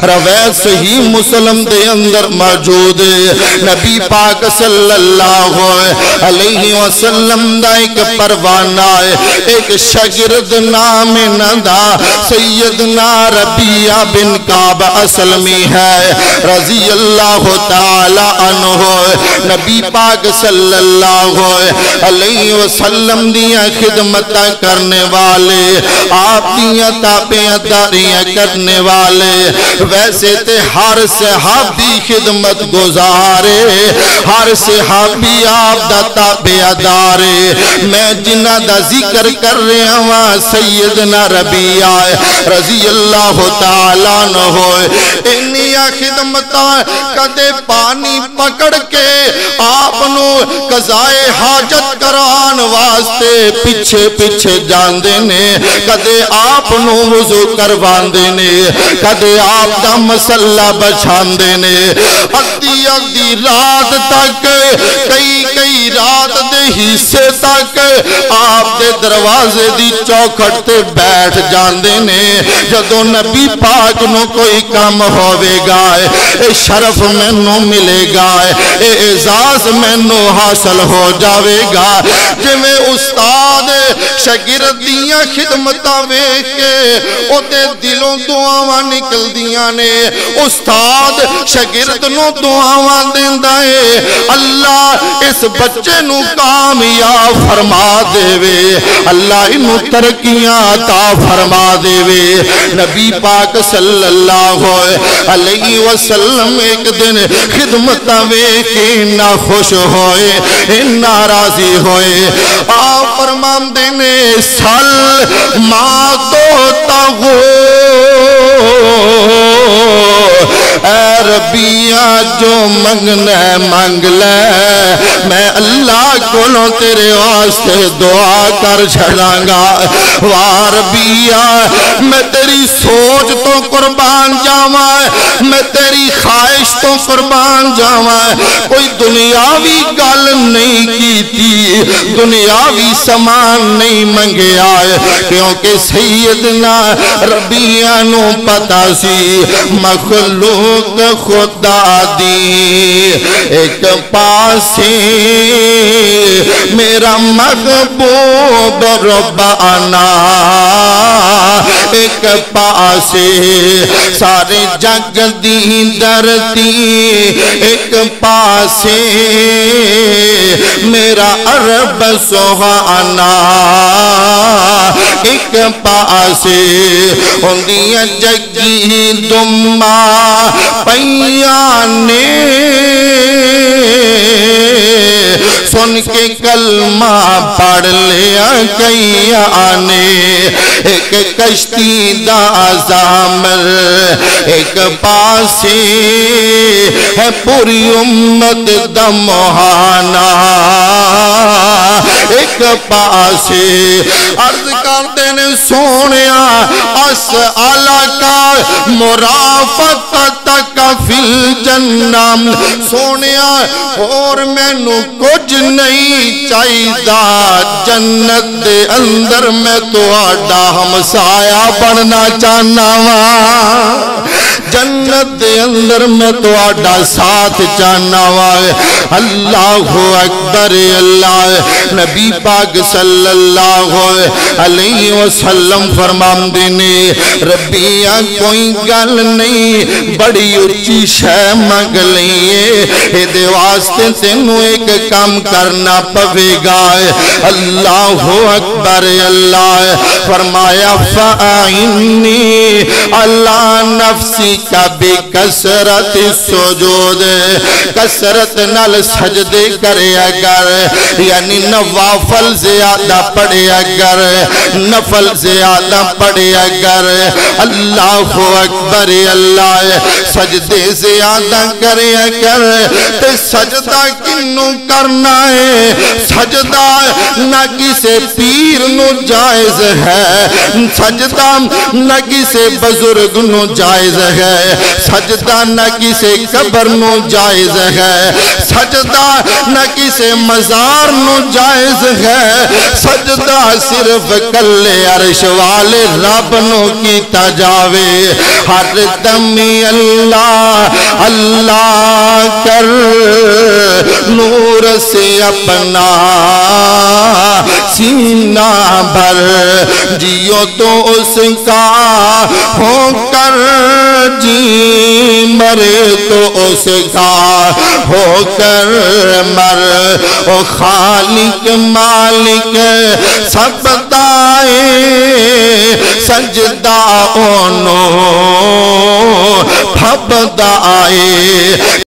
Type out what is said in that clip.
روایت صحیح مسلم دے اندر موجود ہے نبی پاک صلی اللہ علیہ وسلم دا ایک پروانہ ہے ایک شاگرد نام ندا سیدنا ربیعہ بن کعب اسلمی ہے رضی اللہ تعالی عنہ نبی پاک صلی اللہ علیہ وسلم دیا خدمت کرنے والے آپ دیا تابعداریاں کرنے والے ویسے تے ہر صحابی خدمت گزارے ہر صحابی آپ دا تابعدارے میں جنہ دا ذکر کر رہا ہوں سیدنا ربیعہ رضی اللہ تعالیٰ عنہ انہیا خدمتاں کدے پانی پکڑ کے آپ نو قضائے حاجت کران واسطے پیچھے پیچھے جان دینے کدے آپ نو وضو کروان دینے کدے آپ دا مسلح بچھان دینے اگدی رات تک کئی رات دے حصے تک آپ دے دروازے دی چوکھٹ تے بیٹھ جان دینے جدو نبی پاک نو کوئی کام ہوئے گا اے شرف میں نو ملے گا اے اعزاز میں نو حاصل ہو جاوے گا جویں استاد شاگردیاں خدمتاں ویکھ کے او تے دلوں دعاواں نکل دیاں نے استاد شاگرد نو دعاواں دیندا ہے اللہ اس بچے نو کامیاب فرما دے وے اللہ انو ترقیاں عطا فرما دے وے نبی پاک صلی اللہ علیہ وسلم ایک دن خدمتاں ویکھ کے نہ خوش ہوئے ناراضی ہوئے آپ فرمان دینے سل ما دوتا ہو اے ربیعہ جو منگنا ہے منگ لے میں اللہ کولوں تیرے واسطے دعا کر چھڑاں گا واہ ربیعہ میں تیری سوچ تو قربان جاواں میں تیری خواہش تو قربان جاواں کوئی دنیاوی گل نہیں کی تھی دنیاوی سامان نہیں منگیا کیونکہ سیدنا ربیعہ نو پتا سی مخلوق خدا دی ایک پاسے میرا محبوب ربانا ایک پاسے سارے جگ دی درتی ایک پاسے میرا عرب سہانا ایک پاسے ہوندیاں جگی دمہ پیانے سن کے کلمہ پڑھ لیا کئی آنے ایک کشتی دا زامر ایک پاسے ہے پوری امت دا مہانا ایک پاسے عرض کرتے نے سونیا اس علاقہ مرافقت کا فی الجنہ سونیا اور میں نو کچھ نہیں چاہیدہ جنت دے اندر میں تو آڈا ہمسایا بننا چاہنا وا جنت دے اندر میں تو آڈا ساتھ چاہنا وا اللہ اکبر اللہ نبی پاک صلی اللہ علیہ وسلم فرمان دینے ربیعہ کوئی گل نہیں بڑی اچھی شے مانگ لئیے دے واسطے تینوں ایک کام کرنا پوے گا اللہ اکبر اللہ فرمایا فَأَعِنِّي عَلَى نَفْسِكَ بِكَسْرَةِ السُّجُودِ کسرت نال سجدے کرے اگر یعنی نوافل زیادہ پڑھے اگر نفل زیادہ پڑھے اگر اللہ اکبر اللہ سجدے زیادہ کرے اگر تے سجدہ کنوں کرنا ہے سجدہ نہ کسے پیر نو جائز ہے سجدہ نہ کسے بزرگ نو جائز ہے ہے سجدہ نہ کسے قبر نو جائز ہے سجدہ نہ کسے مزار نو جائز ہے سجدہ صرف کلے عرش والے رب نو کیتا جاوے ہر دمی اللہ اللہ کر نور سے اپنا سینہ بھر جیو تو اس کا ہو کر جی مرے تو اس کا ہو کر مر او خالق مالک سب دائے سجدہ اونو پھب دائے